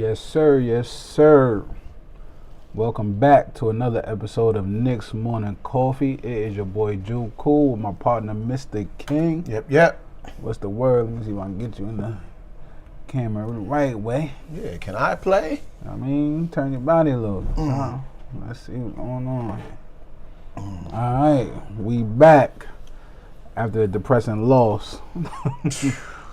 Yes, sir. Yes, sir. Welcome back to another episode of Knicks Morning Coffee. It is your boy Drew Cool with my partner, Mr. King. Yep. What's the word? Let me see if I can get you in the camera the right way. Yeah, can I play? I mean, turn your body a little. Let's see what's going on. All right, we back after a depressing loss.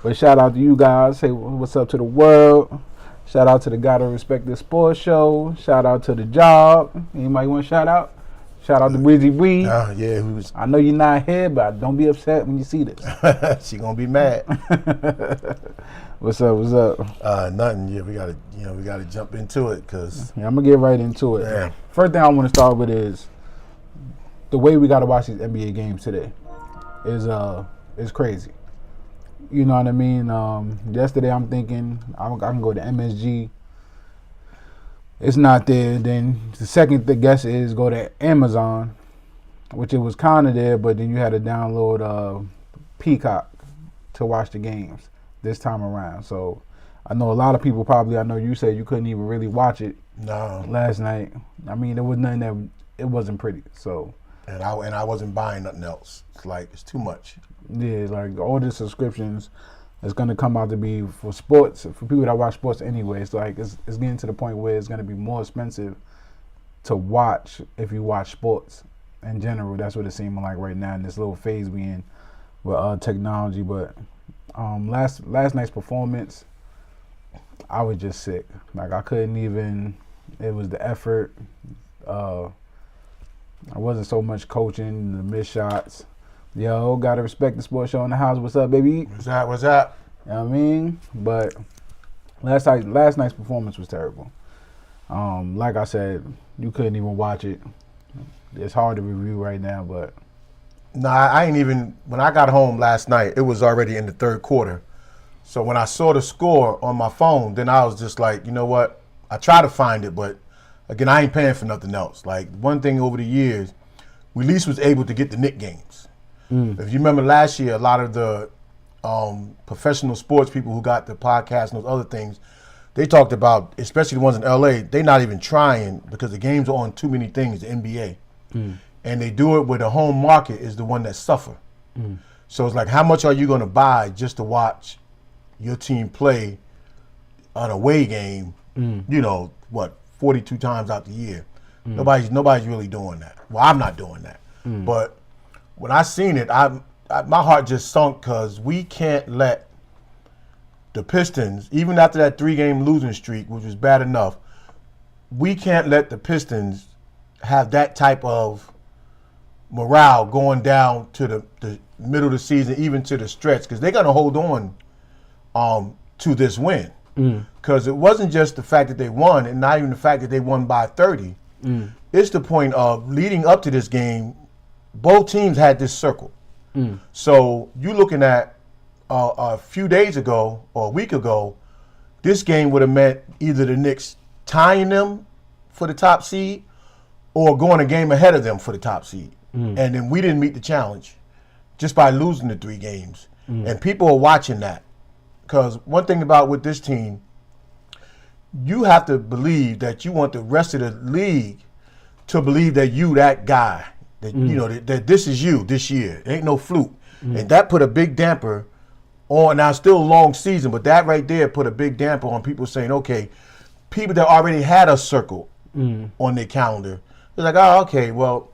But shout out to you guys. Say what's up to the world. Shout out to the Gotta Respect This Sports Show. Shout out to the job. Anybody want to shout out? Shout out to Breezy Bree. Yeah, I know you're not here, but don't be upset when you see this. She gonna be mad. What's up? Nothing. Yeah, we gotta jump into it because I'm gonna get right into it. Yeah. First thing I want to start with is the way we gotta watch these NBA games today is crazy. You know what I mean? Yesterday I'm thinking I can go to MSG. It's not there. Then the second guess is go to Amazon, which it was kind of there, but then you had to download Peacock to watch the games this time around. So I know a lot of people probably, I know you said you couldn't even really watch it last night. I mean, there was nothing that, it wasn't pretty. So and I wasn't buying nothing else. It's like it's too much. Yeah, like all the subscriptions is going to come out to be for sports, for people that watch sports anyway. It's like it's getting to the point where it's going to be more expensive to watch if you watch sports in general. That's what it seems like right now in this little phase we in with technology. But last night's performance, I was just sick. Like I couldn't even. It was the effort. I wasn't so much coaching, the missed shots. Yo, Gotta Respect the Sports Show in the house. What's up, baby? What's that? You know what I mean? But last night's performance was terrible. Like I said, you couldn't even watch it. It's hard to review right now, but I ain't even. When I got home last night, it was already in the third quarter. So when I saw the score on my phone, then I was just like, you know what? I try to find it, but again, I ain't paying for nothing else. Like one thing over the years, we at least was able to get the Knicks games. If you remember last year, a lot of the professional sports people who got the podcast and those other things, they talked about, especially the ones in LA, they not even trying because the games are on too many things, the NBA. And they do it where the home market is the one that suffer. So it's like, how much are you going to buy just to watch your team play an away game, 42 times out the year? Nobody's really doing that. Well, I'm not doing that. But when I seen it, my heart just sunk because we can't let the Pistons, even after that 3-game losing streak, which was bad enough, we can't let the Pistons have that type of morale going down to the middle of the season, even to the stretch, because they're going to hold on to this win. Because it wasn't just the fact that they won and not even the fact that they won by 30. It's the point of leading up to this game, both teams had this circle. So you looking at a few days ago or a week ago, this game would have meant either the Knicks tying them for the top seed or going a game ahead of them for the top seed. And then we didn't meet the challenge just by losing the 3 games. And people are watching that. Because one thing about with this team, you have to believe that you want the rest of the league to believe that you that guy. That, that this is you this year. It ain't no fluke. And that put a big damper on, now it's still a long season, but that right there put a big damper on people saying, okay, people that already had a circle on their calendar, they're like, oh, okay, well,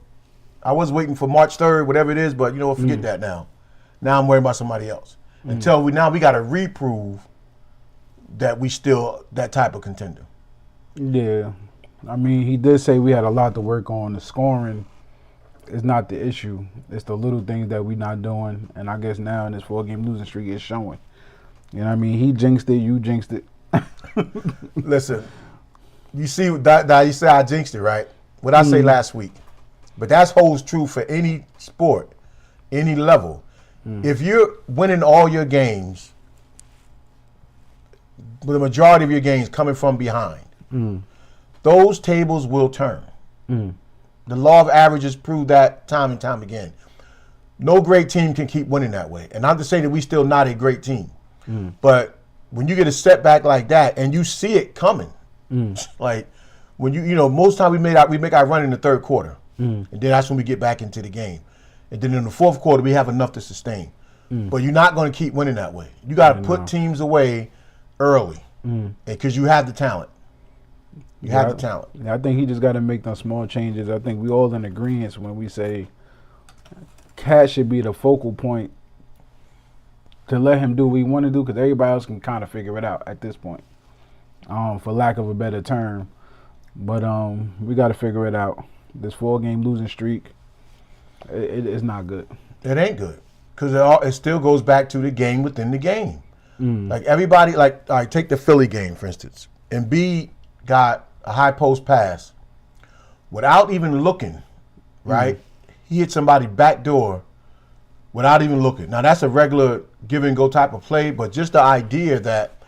I was waiting for March 3rd, whatever it is, but you know what, forget that now. Now I'm worried about somebody else. Until we got to reprove that we still that type of contender. yeah. I mean, he did say we had a lot to work on. The scoring is not the issue. It's the little things that we not doing. And I guess now in this 4-game losing streak, it's showing. You know what I mean? He jinxed it. You jinxed it. Listen, you see that you say I jinxed it, right? What I say last week. But that holds true for any sport, any level. If you're winning all your games, the majority of your games coming from behind, those tables will turn. The law of averages prove that time and time again. No great team can keep winning that way. And not to say that we still not a great team, but when you get a setback like that and you see it coming, like when most time we make our run in the third quarter, and then that's when we get back into the game, and then in the fourth quarter we have enough to sustain. But you're not going to keep winning that way. You got to put teams away early, because you have the talent. You have the talent. I think he just got to make those small changes. I think we all in agreement when we say Cat should be the focal point to let him do what he want to do, because everybody else can kind of figure it out at this point, for lack of a better term. But we got to figure it out. This 4-game losing streak, it's not good. It ain't good, because it still goes back to the game within the game. Like everybody, all right, take the Philly game, for instance. Embiid got a high post pass without even looking, right? He hit somebody backdoor without even looking. Now, that's a regular give-and-go type of play, but just the idea that,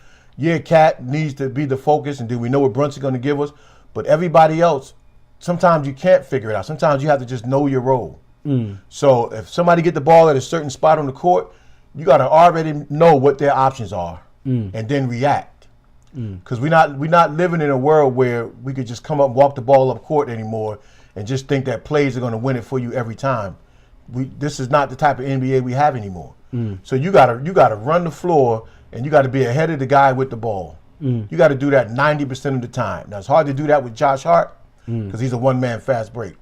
Cat needs to be the focus, and do we know what Brunson's going to give us? But everybody else, sometimes you can't figure it out. Sometimes you have to just know your role. So if somebody get the ball at a certain spot on the court, you got to already know what their options are and then react. Because we're not living in a world where we could just come up and walk the ball up court anymore and just think that plays are going to win it for you every time. This is not the type of NBA we have anymore. So you gotta run the floor, and you got to be ahead of the guy with the ball. You got to do that 90% of the time. Now, it's hard to do that with Josh Hart because he's a one-man fast break.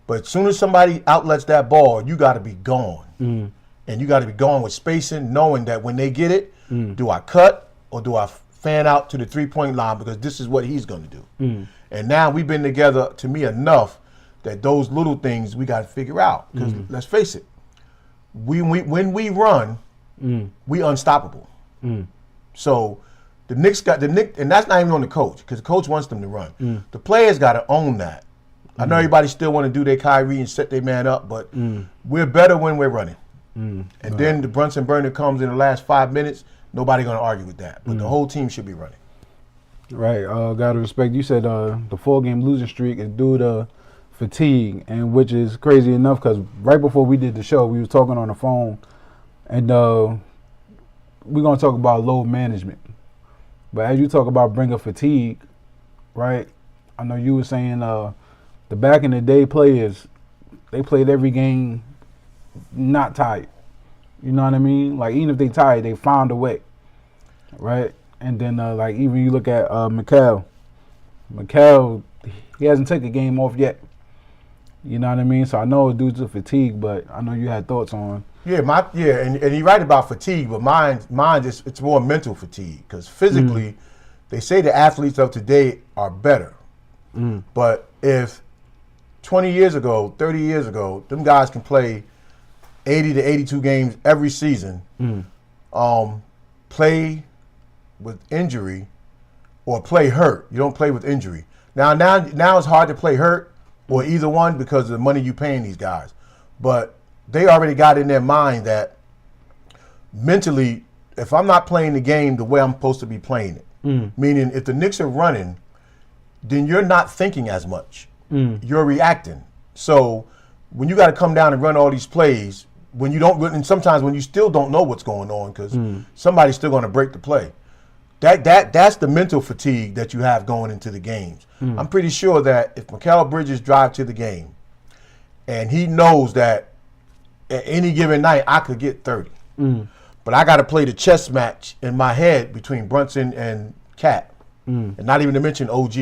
But as soon as somebody outlets that ball, you got to be gone. And you got to be gone with spacing, knowing that when they get it, do I cut or do I fan out to the three-point line, because this is what he's going to do. And now we've been together, to me, enough that those little things we got to figure out. Because let's face it, when we run, we unstoppable. So the Knicks, and that's not even on the coach, because the coach wants them to run. The players got to own that. I know everybody still want to do their Kyrie and set their man up, but we're better when we're running. And then the Brunson burner comes in the last 5 minutes. Nobody going to argue with that. But the whole team should be running. Right. Got to respect. You said the 4-game losing streak is due to fatigue, and which is crazy enough, because right before we did the show, we was talking on the phone, and we're going to talk about load management. But as you talk about bringing fatigue, right, I know you were saying the back in the day players, they played every game not tired. You know what I mean? Like, even if they tired, they found a way, right? And then, like, even you look at Mikal, he hasn't taken a game off yet. You know what I mean? So I know it's due to fatigue, but I know you had thoughts on. Yeah, and you're right about fatigue, but mine it's more mental fatigue, because physically, they say the athletes of today are better. But if 20 years ago, 30 years ago, them guys can play 80 to 82 games every season, play with injury or play hurt. You don't play with injury. Now it's hard to play hurt or either one because of the money you paying these guys. But they already got in their mind that mentally, if I'm not playing the game the way I'm supposed to be playing it, meaning if the Knicks are running, then you're not thinking as much. You're reacting. So when you got to come down and run all these plays, when you don't, and sometimes when you still don't know what's going on because somebody's still going to break the play. That's the mental fatigue that you have going into the games. I'm pretty sure that if Mikal Bridges drive to the game and he knows that at any given night I could get 30, but I got to play the chess match in my head between Brunson and Cat, and not even to mention OG.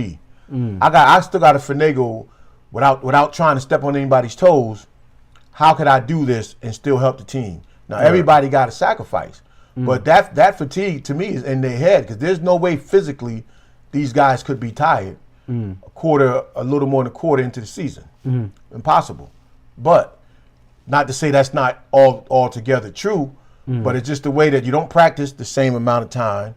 I still got to finagle without trying to step on anybody's toes. How could I do this and still help the team? Now everybody got to sacrifice. But that fatigue to me is in their head, because there's no way physically these guys could be tired a little more than a quarter into the season. Impossible. But not to say that's not altogether true, but it's just the way that you don't practice the same amount of time.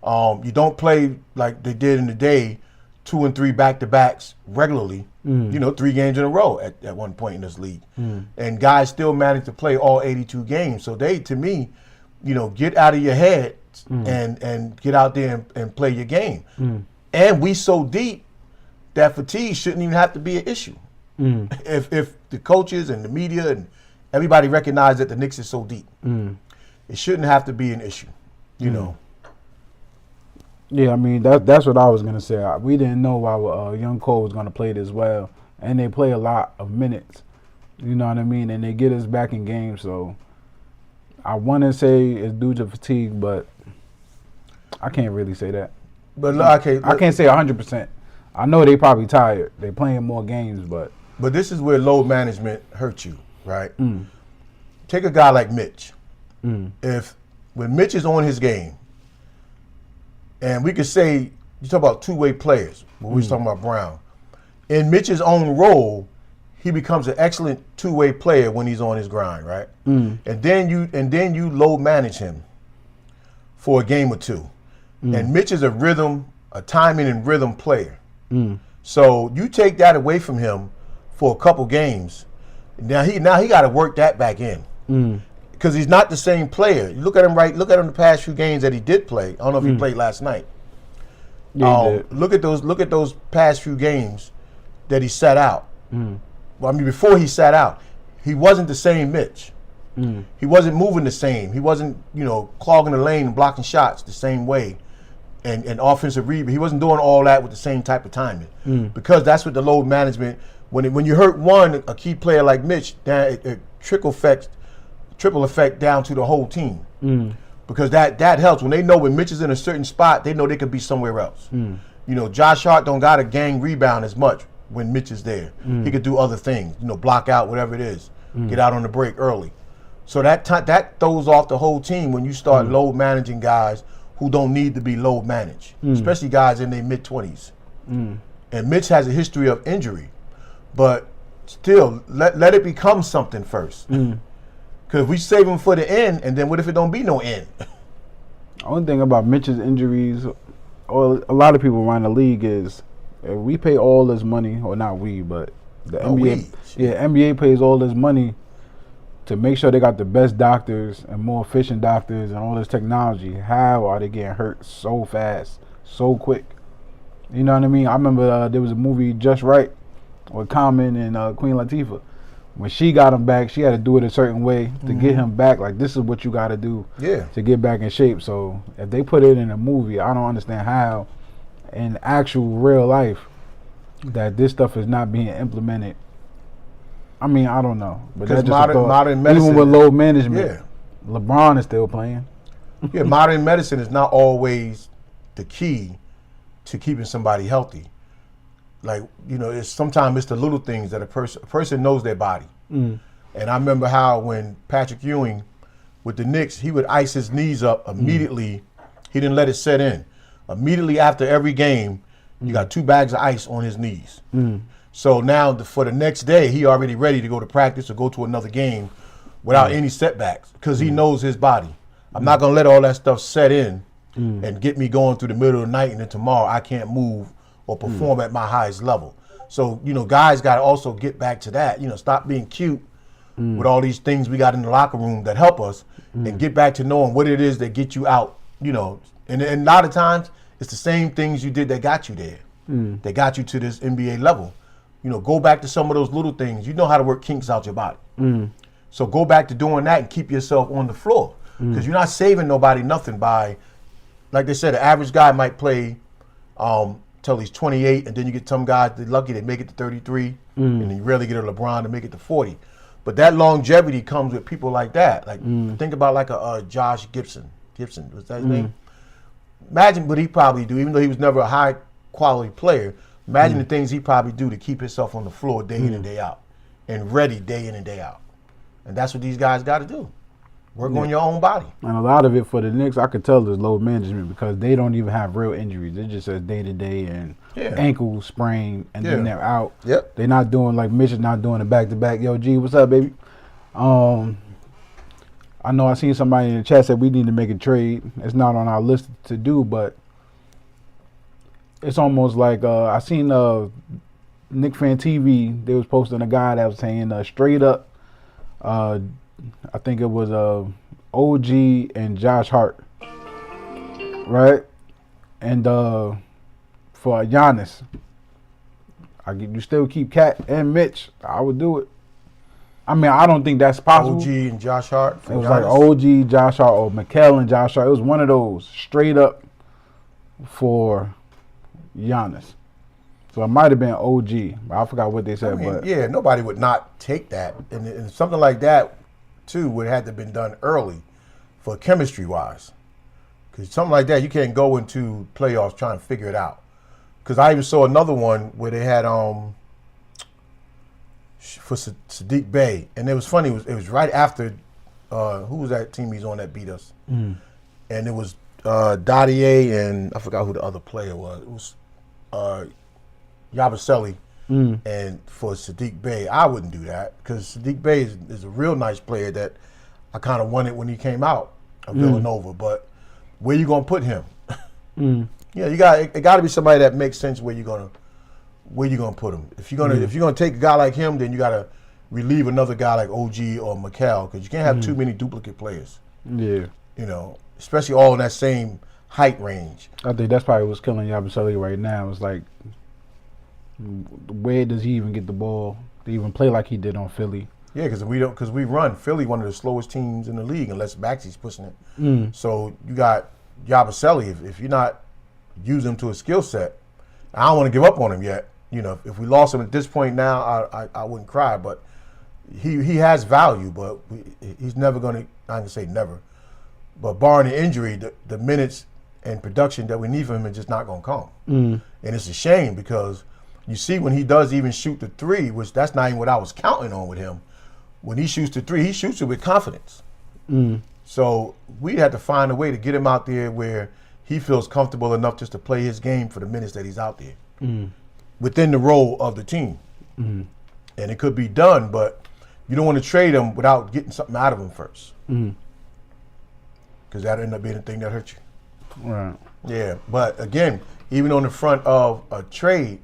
You don't play like they did in the day, 2 and 3 back-to-backs regularly, 3 games in a row at one point in this league. And guys still manage to play all 82 games. So they, to me, get out of your head and get out there and play your game. And we so deep that fatigue shouldn't even have to be an issue. If the coaches and the media and everybody recognize that the Knicks is so deep, it shouldn't have to be an issue, Yeah, I mean that's what I was gonna say. We didn't know our young Cole was gonna play this well, and they play a lot of minutes. You know what I mean, and they get us back in games. So I want to say it's due to fatigue, but I can't really say that. But okay, I can't say 100%. I know they probably tired. They playing more games, but this is where load management hurts you, right? Take a guy like Mitch. If when Mitch is on his game, and we could say you talk about two-way players, but we was talking about Brown. In Mitch's own role, he becomes an excellent two-way player when he's on his grind, right? And then you load manage him for a game or two. And Mitch is a timing and rhythm player. So you take that away from him for a couple games. Now he got to work that back in because he's not the same player. You look at him the past few games that he did play. I don't know if he played last night. yeah, Look at those past few games that he sat out. Well, I mean, before he sat out, he wasn't the same Mitch. He wasn't moving the same. He wasn't, clogging the lane and blocking shots the same way. And offensive rebound. He wasn't doing all that with the same type of timing. Because that's what the load management, when you hurt a key player like Mitch, it trickle effect down to the whole team. Because that helps. When they know when Mitch is in a certain spot, they know they could be somewhere else. Josh Hart don't got a gang rebound as much when Mitch is there. He could do other things, block out, whatever it is, get out on the break early. So that throws off the whole team when you start load managing guys who don't need to be load managed, especially guys in their mid-20s. And Mitch has a history of injury, but still, let it become something first. Because if we save him for the end, and then what if it don't be no end? The only thing about Mitch's injuries, or a lot of people around the league, is if we pay all this money, or not we, but the NBA, NBA pays all this money to make sure they got the best doctors and more efficient doctors and all this technology. How are they getting hurt so fast, so quick? You know what I mean? I remember there was a movie, Just Right, with Common and Queen Latifah. When she got him back, she had to do it a certain way to get him back. Like, this is what you got to do to get back in shape. So if they put it in a movie, I don't understand how in actual real life that this stuff is not being implemented. I mean, I don't know. But that's just modern medicine, even with load management, LeBron is still playing. Modern medicine is not always the key to keeping somebody healthy. Like, sometimes it's the little things that a person knows their body. And I remember how when Patrick Ewing with the Knicks, he would ice his knees up immediately. He didn't let it set in. Immediately after every game, you got 2 bags of ice on his knees. So now for the next day, he already ready to go to practice or go to another game without any setbacks because he knows his body. I'm not going to let all that stuff set in and get me going through the middle of the night and then tomorrow I can't move or perform at my highest level. So, guys got to also get back to that. Stop being cute with all these things we got in the locker room that help us and get back to knowing what it is that get you out, And a lot of times it's the same things you did that got you there, that got you to this NBA level. Go back to some of those little things. You know how to work kinks out your body. So go back to doing that and keep yourself on the floor. Because you're not saving nobody nothing by, like they said, the average guy might play till he's 28, and then you get some guys, they're lucky they make it to 33, and you rarely get a LeBron to make it to 40. But that longevity comes with people like that. Like think about like a Josh Gibson. Gibson, was that his name? Imagine what he probably do, even though he was never a high quality player. Imagine the things he probably do to keep himself on the floor day in and day out and ready day in and day out. And that's what these guys got to do. Work on your own body. And a lot of it for the Knicks, I could tell is load management because they don't even have real injuries. It just says day-to-day and ankle sprain, and then they're out. They're not doing like Mitch is not doing a back-to-back. Yo, G, what's up, baby? I know I seen somebody in the chat said we need to make a trade. It's not on our list to do, but it's almost like I seen Knick Fan TV. They was posting a guy that was saying straight up. I think it was OG and Josh Hart, right? And for Giannis, you still keep Cat and Mitch. I would do it. I mean, I don't think that's possible. OG and Josh Hart. It was Giannis. Like OG, Josh Hart, or Mikal and Josh Hart. It was one of those straight up. for Giannis. So it might have been OG. I forgot what they said. I mean, but yeah, nobody would not take that. And something like that, too, would have to been done early for chemistry-wise. Because something like that, you can't go into playoffs trying to figure it out. Because I even saw another one where they had for Sadiq Bey. And it was funny. It was right after, who was that team he's on that beat us? And it was Dadier and I forgot who the other player was. It was Yabusele and for Sadiq Bey. I wouldn't do that because Sadiq Bey is a real nice player that I kind of wanted when he came out of Villanova. But where you gonna put him? Yeah, it got to be somebody that makes sense where you gonna put him. If you're gonna take a guy like him, then you got to relieve another guy like OG or Mikal because you can't have too many duplicate players. Yeah, especially all in that same height range. I think that's probably what's killing Yabusele right now. It's like, where does he even get the ball to even play like he did on Philly? Yeah, because we run Philly, one of the slowest teams in the league, unless Maxey's pushing it. So you got Yabusele. If you're not using him to a skill set, I don't want to give up on him yet. If we lost him at this point now, I wouldn't cry. But he has value, but he's never going to. I'm gonna say never, but barring the injury, the minutes and production that we need from him is just not going to come. And it's a shame because you see when he does even shoot the three, which that's not even what I was counting on with him. When he shoots the three, he shoots it with confidence. So we'd have to find a way to get him out there where he feels comfortable enough just to play his game for the minutes that he's out there within the role of the team. And it could be done, but you don't want to trade him without getting something out of him first. Because that'll end up being the thing that hurts you. Right. Yeah, but again, even on the front of a trade,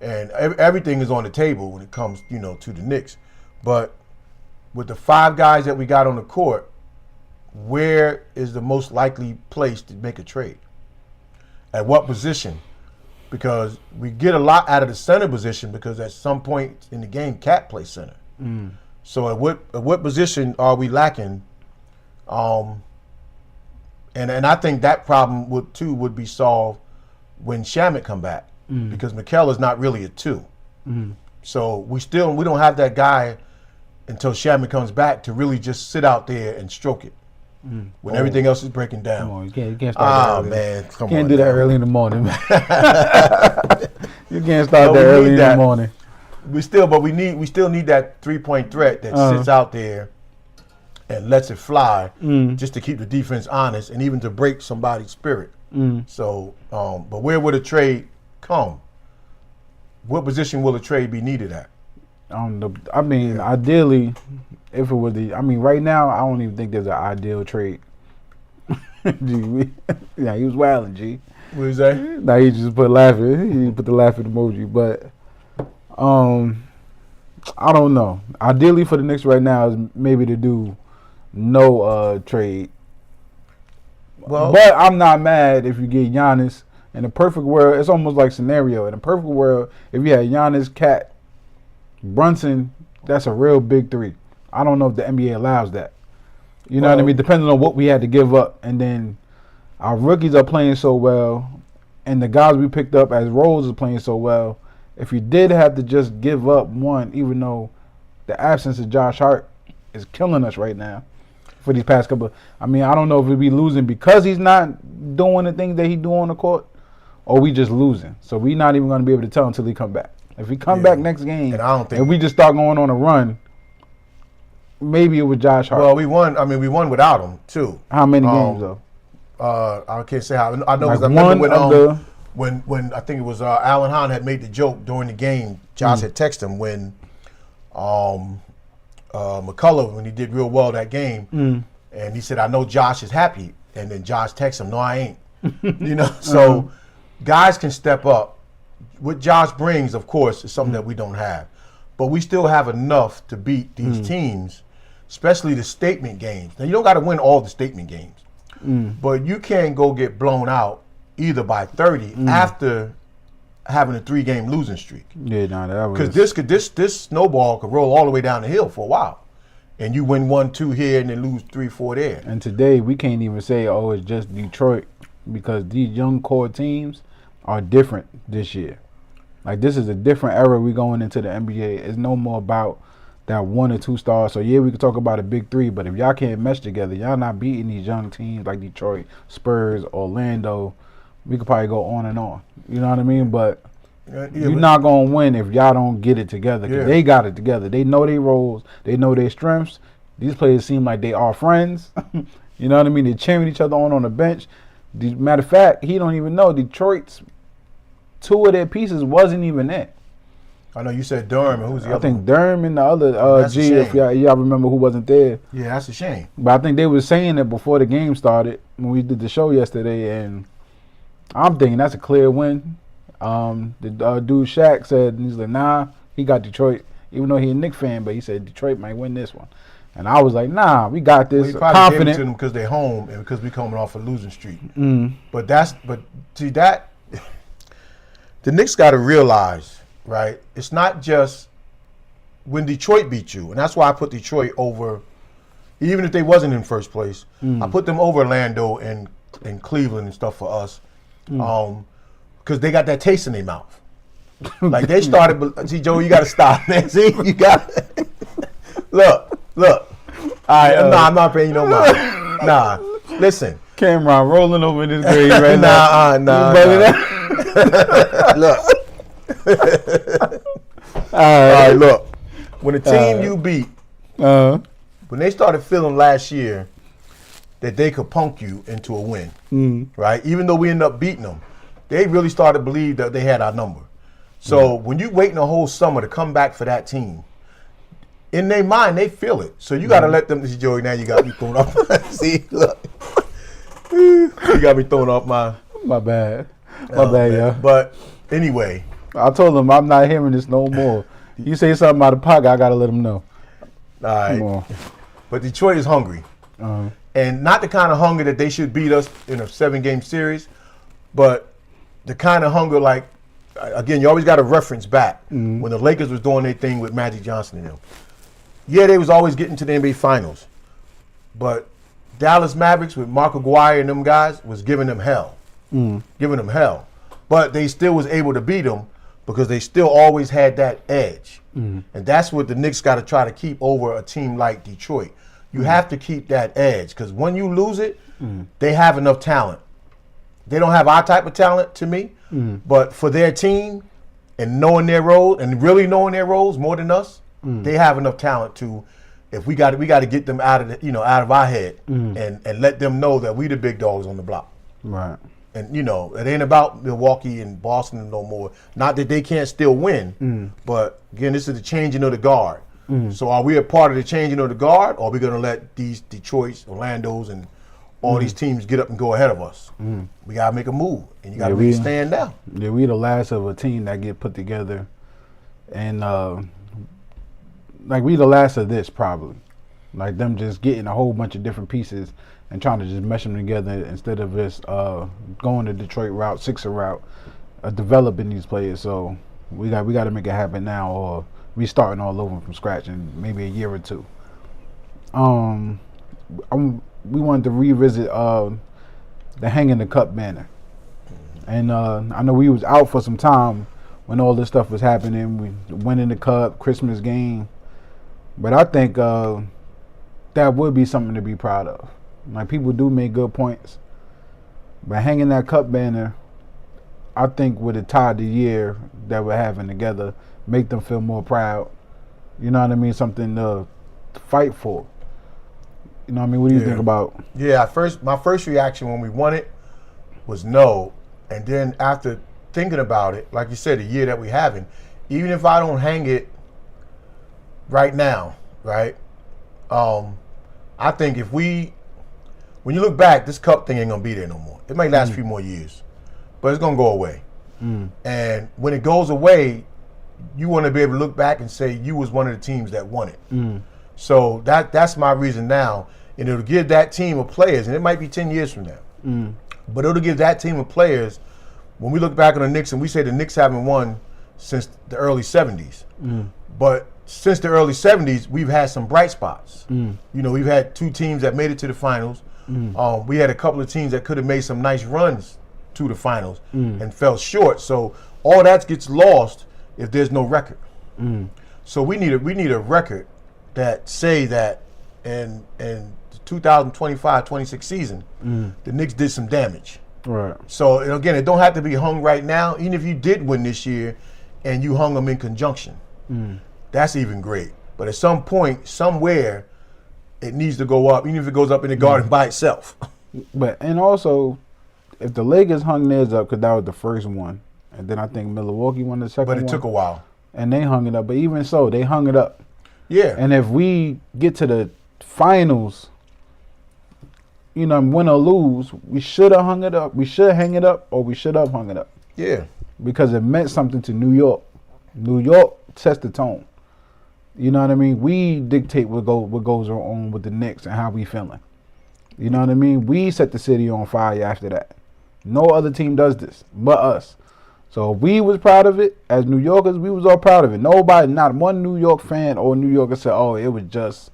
and everything is on the table when it comes, to the Knicks. But with the 5 guys that we got on the court, where is the most likely place to make a trade? At what position? Because we get a lot out of the center position because at some point in the game, Cat plays center. So at what position are we lacking? And I think that problem would be solved when Shamet come back because Mikal is not really a 2. So we don't have that guy until Shamet comes back to really just sit out there and stroke it when everything else is breaking down. Come on, you can't start that early. Man, come Can't on do that now. early in the morning, man. You can't start that early in the morning. We still need that 3-point threat that sits out there and lets it fly just to keep the defense honest and even to break somebody's spirit. So, but where would a trade come? What position will a trade be needed at? Ideally, if it was right now, I don't even think there's an ideal trade. G, he was wilding, G. What is that? Nah, he just put laughing. He put the laughing emoji, but I don't know. Ideally for the Knicks right now is maybe to do no trade. Well, but I'm not mad if you get Giannis. In a perfect world, it's almost like scenario. In a perfect world, if you had Giannis, Cat, Brunson, that's a real big 3. I don't know if the NBA allows that. You know what I mean? Depending on what we had to give up. And then our rookies are playing so well, and the guys we picked up as roles are playing so well. If you did have to just give up one, even though the absence of Josh Hart is killing us right now for these past couple. I don't know if we'd be losing because he's not doing the things that he do on the court, or we just losing. So we're not even going to be able to tell until he come back. If he come back next game and we just start going on a run, maybe it was Josh Hart. Well, we won. We won without him too. How many games though? I can't say how. I know like I remember when I think it was Alan Hahn had made the joke during the game. Josh had texted him when McCullough, when he did real well that game, and he said, "I know Josh is happy," and then Josh texts him, "No, I ain't." So guys can step up. What Josh brings, of course, is something that we don't have, but we still have enough to beat these teams, especially the statement games. Now you don't got to win all the statement games, but you can't go get blown out either by 30 after having a 3-game losing streak. Yeah, no, that was because this snowball could roll all the way down the hill for a while, and you win 1-2 here and then lose 3-4 there. And today we can't even say, oh, it's just Detroit. because these young core teams are different this year. Like, this is a different era we going into the NBA. It's no more about that 1 or 2 stars. So, yeah, we can talk about a big 3, but if y'all can't mesh together, y'all not beating these young teams like Detroit, Spurs, Orlando. We could probably go on and on. You know what I mean? But you're not going to win if y'all don't get it together. Because they got it together. They know their roles. They know their strengths. These players seem like they are friends. You know what I mean? They're cheering each other on the bench. Matter of fact, he don't even know Detroit's 2 of their pieces wasn't even there. I know you said Durham, and who's the other? I think Durham and the other G, if y'all remember who wasn't there. Yeah, that's a shame. But I think they were saying it before the game started when we did the show yesterday, and I'm thinking that's a clear win. The dude Shaq said, he's like, nah, he got Detroit, even though he's a Knicks fan, but he said Detroit might win this one. And I was like, nah, we got this. Well, he probably confident. gave it to them because they're home and because we coming off a losing streak. But see that the Knicks got to realize, right? It's not just when Detroit beat you, and that's why I put Detroit over, even if they wasn't in first place. I put them over Orlando and Cleveland and stuff for us, because they got that taste in their mouth. Like they started. See, Joe, you got to stop, man. See, you got look. All right, I'm not paying you no mind. Nah, listen. Cameron rolling over in his grave right nah. Look. All right, look. When the team you beat, when they started feeling last year that they could punk you into a win, right? Even though we ended up beating them, they really started to believe that they had our number. So when you waiting a whole summer to come back for that team, in their mind, they feel it. So you got to let them. See, Joey, now you got me throwing off. See, look. You got me throwing off my bad. My bad, yeah. But anyway. I told them I'm not hearing this no more. You say something out of pocket, I got to let them know. All right. But Detroit is hungry. And not the kind of hunger that they should beat us in a 7-game series, but the kind of hunger like, again, you always got to reference back when the Lakers was doing their thing with Magic Johnson and them. Yeah, they was always getting to the NBA Finals. But Dallas Mavericks with Mark Aguirre and them guys was giving them hell. Giving them hell. But they still was able to beat them because they still always had that edge. And that's what the Knicks got to try to keep over a team like Detroit. You have to keep that edge because when you lose it, they have enough talent. They don't have our type of talent to me, but for their team and knowing their role and really knowing their roles more than us, they have enough talent to. If we got to get them out of out of our head and let them know that we the big dogs on the block. Right. And it ain't about Milwaukee and Boston no more. Not that they can't still win, but again, this is the changing of the guard. So are we a part of the changing of the guard, or are we going to let these Detroits, Orlandos, and all these teams get up and go ahead of us? We got to make a move, and you got to make a stand now. Yeah, we the last of a team that get put together, and we the last of this probably. Like them just getting a whole bunch of different pieces and trying to just mesh them together instead of just going the Detroit route, Sixer route, developing these players. So we got to make it happen now, or we starting all over from scratch in maybe a year or two. We wanted to revisit the hanging the cup banner, and I know we was out for some time when all this stuff was happening. We winning the cup, Christmas game, but I think that would be something to be proud of. Like, people do make good points, but hanging that cup banner, I think would have tied the year that we're having together, make them feel more proud. You know what I mean? Something to fight for. You know what I mean? What do you think about? Yeah, my first reaction when we won it was no. And then after thinking about it, like you said, the year that we're having, even if I don't hang it right now, right? I think when you look back, this cup thing ain't going to be there no more. It might last a few more years, but it's going to go away. And when it goes away, you want to be able to look back and say you was one of the teams that won it. So that's my reason now. And it'll give that team of players, and it might be 10 years from now, but it'll give that team of players, when we look back on the Knicks and we say the Knicks haven't won since the early 70s. But since the early 70s, we've had some bright spots. We've had 2 teams that made it to the finals. We had a couple of teams that could have made some nice runs to the finals and fell short. So all that gets lost if there's no record. So we need a record that say that in the 2025-26 season, the Knicks did some damage. Right. So again, it don't have to be hung right now. Even if you did win this year, and you hung them in conjunction, that's even great. But at some point, somewhere, it needs to go up, even if it goes up in the Garden by itself. And also, if the Lakers hung theirs up, because that was the first one, and then I think Milwaukee won the second one. But it took a while. And they hung it up. But even so, they hung it up. Yeah. And if we get to the finals, win or lose, we should have hung it up. We should hang it up, or we should have hung it up. Yeah. Because it meant something to New York. New York sets the tone. You know what I mean? We dictate what goes on with the Knicks and how we feeling. You know what I mean? We set the city on fire after that. No other team does this but us. So if we was proud of it, as New Yorkers, we was all proud of it. Nobody, not one New York fan or New Yorker said, oh, it was just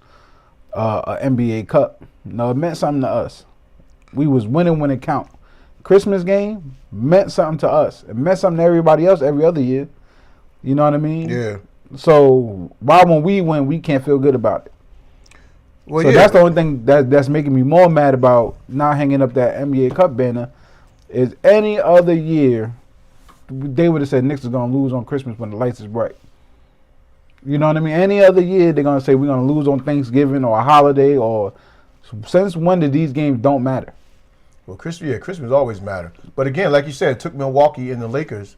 an NBA Cup. No, it meant something to us. We was winning when it count. Christmas game meant something to us. It meant something to everybody else every other year. You know what I mean? Yeah. So why when we win, we can't feel good about it? Well, so that's the only thing that's making me more mad about not hanging up that NBA Cup banner. Is any other year, they would have said Knicks is going to lose on Christmas when the lights is bright. You know what I mean? Any other year, they're going to say we're going to lose on Thanksgiving or a holiday. Or since when did these games don't matter? Well, Christmas always matter. But again, like you said, it took Milwaukee and the Lakers.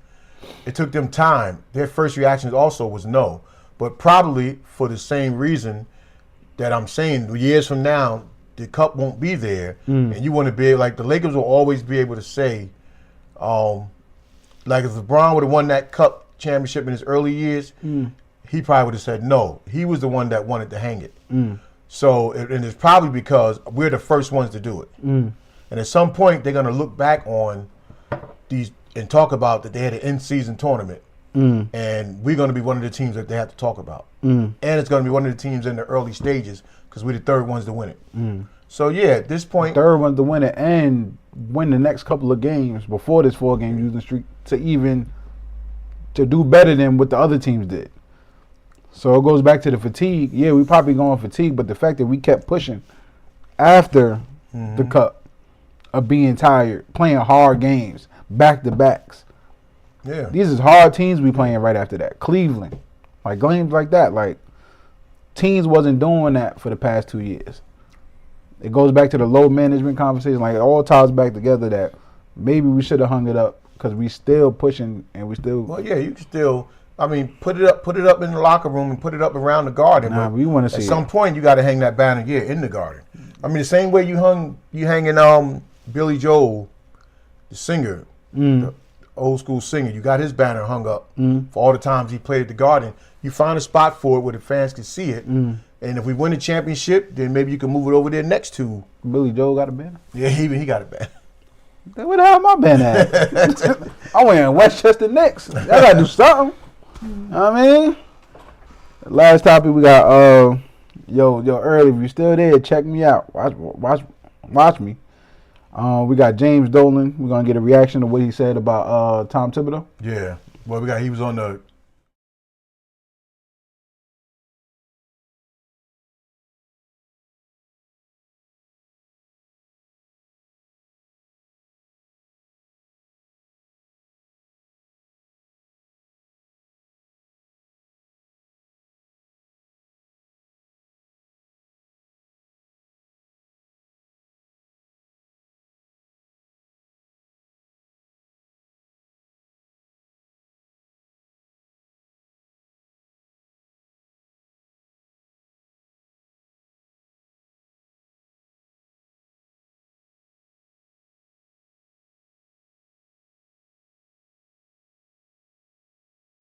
It took them time. Their first reactions also was no. But probably for the same reason that I'm saying, years from now, the cup won't be there. And you want to be like the Lakers will always be able to say, like if LeBron would have won that cup championship in his early years, he probably would have said no. He was the one that wanted to hang it. So, and it's probably because we're the first ones to do it. And at some point, they're going to look back on these and talk about that they had an in-season tournament. And we're going to be one of the teams that they have to talk about. And it's going to be one of the teams in the early stages because we're the third ones to win it. So, yeah, at this point. Third ones to win it and win the next couple of games before this 4-game losing streak to do better than what the other teams did. So it goes back to the fatigue. Yeah, we probably going fatigue, but the fact that we kept pushing after the cup of being tired, playing hard games, back-to-backs. Yeah. These is hard teams we playing right after that. Cleveland. Like games like that. Like teams wasn't doing that for the past 2 years. It goes back to the low management conversation. Like it all ties back together that maybe we should have hung it up because we still pushing and we still. Well, yeah, you can still. I mean, put it up in the locker room and put it up around the Garden. Nah, we want to see. At some point, you got to hang that banner, in the Garden. I mean, the same way you hanging Billy Joel, the singer, the old school singer. You got his banner hung up for all the times he played at the Garden. You find a spot for it where the fans can see it. And if we win the championship, then maybe you can move it over there next to. Billy Joel got a banner? Yeah, he got a banner. Where the hell my banner at? I'm wearing Westchester Knicks. I got to do something. I mean, last topic we got. Yo, early. If you're still there, check me out. Watch me. We got James Dolan. We're gonna get a reaction to what he said about Tom Thibodeau. Yeah. Well, he was on the.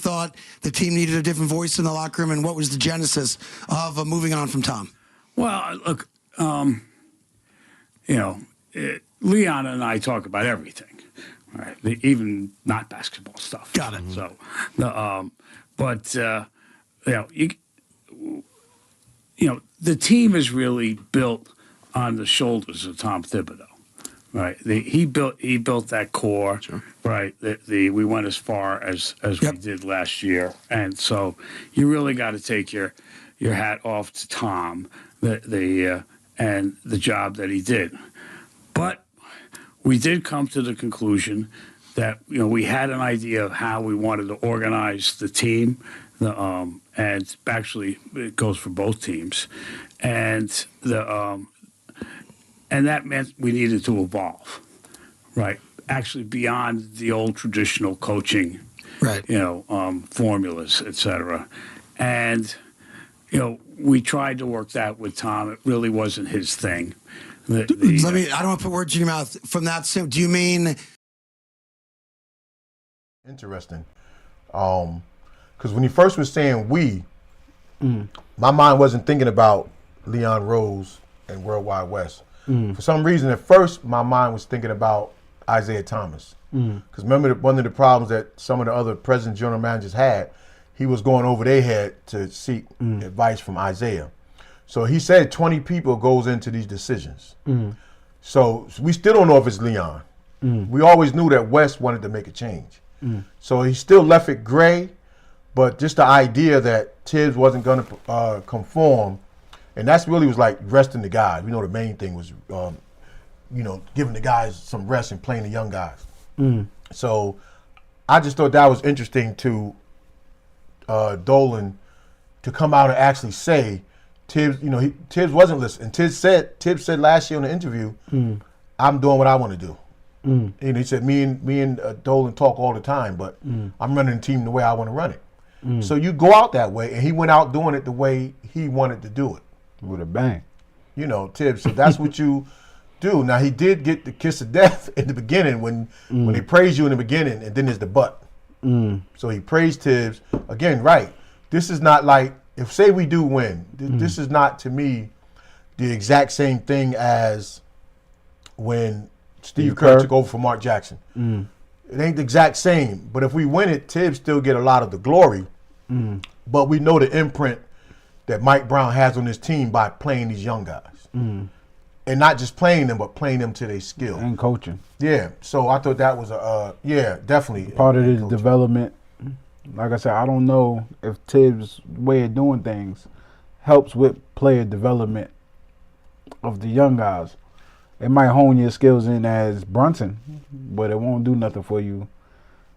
Thought the team needed a different voice in the locker room, and what was the genesis of moving on from Tom? Well, look, Leon and I talk about everything, right? Even not basketball stuff. Got it. So, the team is really built on the shoulders of Tom Thibodeau. Right, he built that core. Sure. Right, we went as far as we did last year, and so you really got to take your hat off to Tom, and the job that he did. But we did come to the conclusion that we had an idea of how we wanted to organize the team, and actually it goes for both teams, and and that meant we needed to evolve, right? Actually, beyond the old traditional coaching, right? Formulas, etc. And we tried to work that with Tom. It really wasn't his thing. I don't want to put words in your mouth. From that, do you mean? Interesting, because when he first was saying we, my mind wasn't thinking about Leon Rose and Worldwide West. For some reason, at first, my mind was thinking about Isaiah Thomas. Because remember, one of the problems that some of the other president general managers had, he was going over their head to seek advice from Isaiah. So he said 20 people goes into these decisions. So we still don't know if it's Leon. We always knew that West wanted to make a change. So he still left it gray, but just the idea that Tibbs wasn't going to conform. And that's really was like resting the guys. We know the main thing was, giving the guys some rest and playing the young guys. So I just thought that was interesting to Dolan to come out and actually say Tibbs. Tibbs wasn't listening. Tibbs said last year in the interview, "I'm doing what I want to do." And he said, "Me and Dolan talk all the time, but I'm running the team the way I want to run it." So you go out that way, and he went out doing it the way he wanted to do it. With a bang. Tibbs. So that's what you do. Now, he did get the kiss of death in the beginning when they praise you in the beginning, and then there's the but. So he praised Tibbs. Again, right. This is not like, if say we do win, this is not, to me, the exact same thing as when Steve Kerr took over for Mark Jackson. It ain't the exact same. But if we win it, Tibbs still get a lot of the glory. But we know the imprint that Mike Brown has on his team by playing these young guys. And not just playing them, but playing them to their skill. And coaching. Yeah. So I thought that was definitely. Part of his development. Like I said, I don't know if Tibbs' way of doing things helps with player development of the young guys. It might hone your skills in as Brunson, but it won't do nothing for you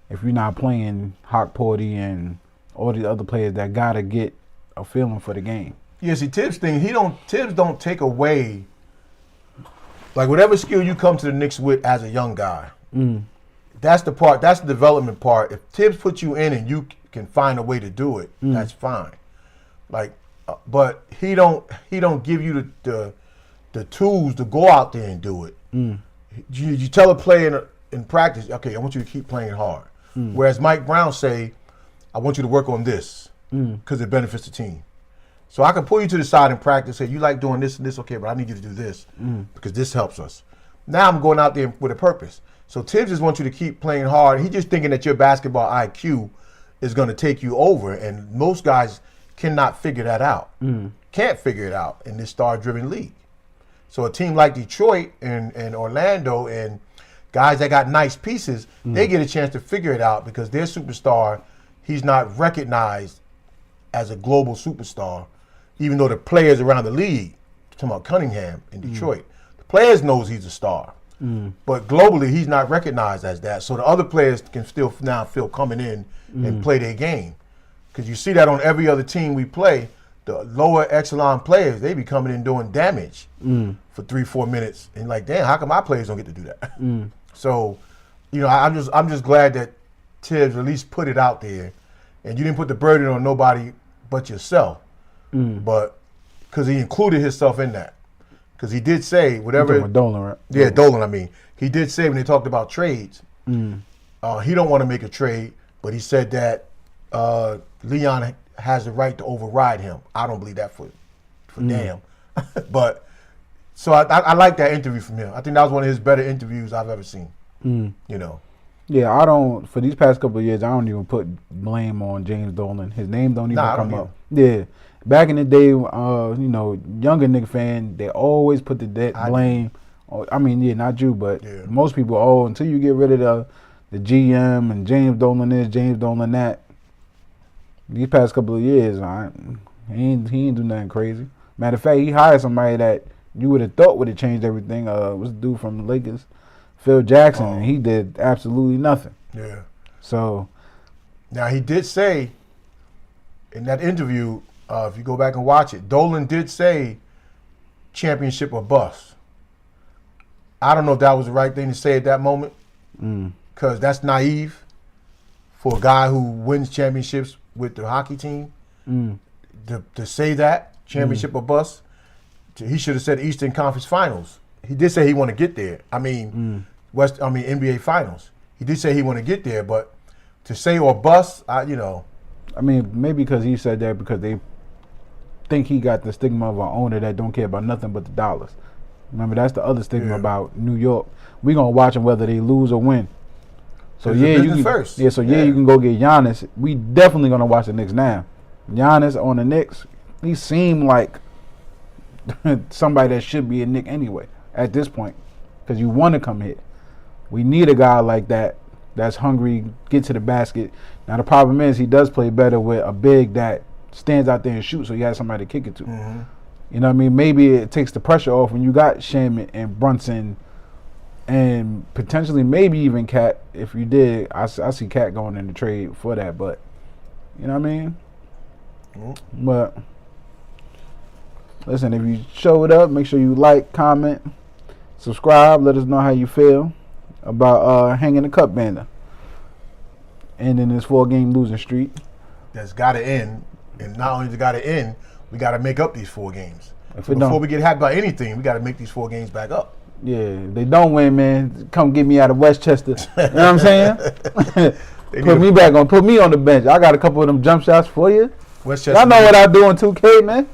if you're not playing Hawk Porty and all the other players that gotta get a feeling for the game. Yeah, see, Tibbs don't take away, like, whatever skill you come to the Knicks with as a young guy. That's the part. That's the development part. If Tibbs puts you in and you can find a way to do it, that's fine. Like, but he don't give you the tools to go out there and do it. You tell a player in practice, okay, I want you to keep playing hard. Whereas Mike Brown say, I want you to work on this because it benefits the team. So I can pull you to the side in practice, say, you like doing this and this, okay, but I need you to do this because this helps us. Now I'm going out there with a purpose. So Tibbs just wants you to keep playing hard. He's just thinking that your basketball IQ is going to take you over, and most guys cannot figure that out. Can't figure it out in this star-driven league. So a team like Detroit and Orlando and guys that got nice pieces, they get a chance to figure it out because their superstar, he's not recognized as a global superstar, even though the players around the league, talking about Cunningham in Detroit, the players knows he's a star. But globally, he's not recognized as that. So the other players can still now feel coming in and play their game. Because you see that on every other team we play, the lower echelon players, they be coming in doing damage for 3-4 minutes. And like, damn, how come my players don't get to do that? So, I'm just glad that Tibbs at least put it out there. And you didn't put the burden on nobody but yourself. But because he included himself in that. Because he did say whatever. Dolan, right? Yeah, Dolan, I mean. He did say when they talked about trades, he don't want to make a trade, but he said that Leon has the right to override him. I don't believe that for damn. But so I like that interview from him. I think that was one of his better interviews I've ever seen. Yeah, I don't. For these past couple of years, I don't even put blame on James Dolan. His name don't even come up. Yeah, back in the day, younger Knicks fan, they always put the blame. I mean, yeah, not you, but most people. Until you get rid of the GM and James Dolan this, James Dolan that. These past couple of years, he ain't do nothing crazy. Matter of fact, he hired somebody that you would have thought would have changed everything. Was the dude from the Lakers, Phil Jackson, and he did absolutely nothing. Yeah. So now he did say in that interview, if you go back and watch it, Dolan did say championship or bust. I don't know if that was the right thing to say at that moment, because that's naive for a guy who wins championships with the hockey team to say that championship or bust. He should have said Eastern Conference Finals. He did say he want to get there. I mean, NBA Finals. He did say he want to get there, but to say or bust, I mean, maybe because he said that because they think he got the stigma of an owner that don't care about nothing but the dollars. Remember, that's the other stigma about New York. We gonna watch them whether they lose or win. So you can first. you can go get Giannis. We definitely gonna watch the Knicks now. Giannis on the Knicks, he seemed like somebody that should be a Knick anyway at this point, because you want to come here. We need a guy like that that's hungry, get to the basket. Now the problem is he does play better with a big that stands out there and shoots, so he has somebody to kick it to. Mm-hmm. You know what I mean? Maybe it takes the pressure off when you got Shaman and Brunson. And potentially, maybe even Cat. If you did, I see Cat going in the trade for that. But you know what I mean. But listen, if you showed up, make sure you like, comment, subscribe. Let us know how you feel about hanging the cup banner, ending this 4-game losing streak. That's got to end, and not only does it got to end, we got to make up these 4 games. If so before we get hacked by anything, we got to make these 4 games back up. Yeah, if they don't win, man, come get me out of Westchester. You know what I'm saying? Put me on the bench. I got a couple of them jump shots for you. Westchester. Y'all know what I do in 2K, man.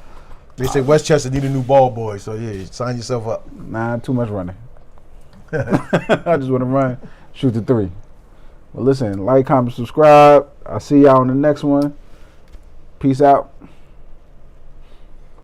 They say Westchester need a new ball boy, so yeah, sign yourself up. Nah, too much running. I just want to run, shoot the 3. Well, listen, like, comment, subscribe. I'll see y'all on the next one. Peace out.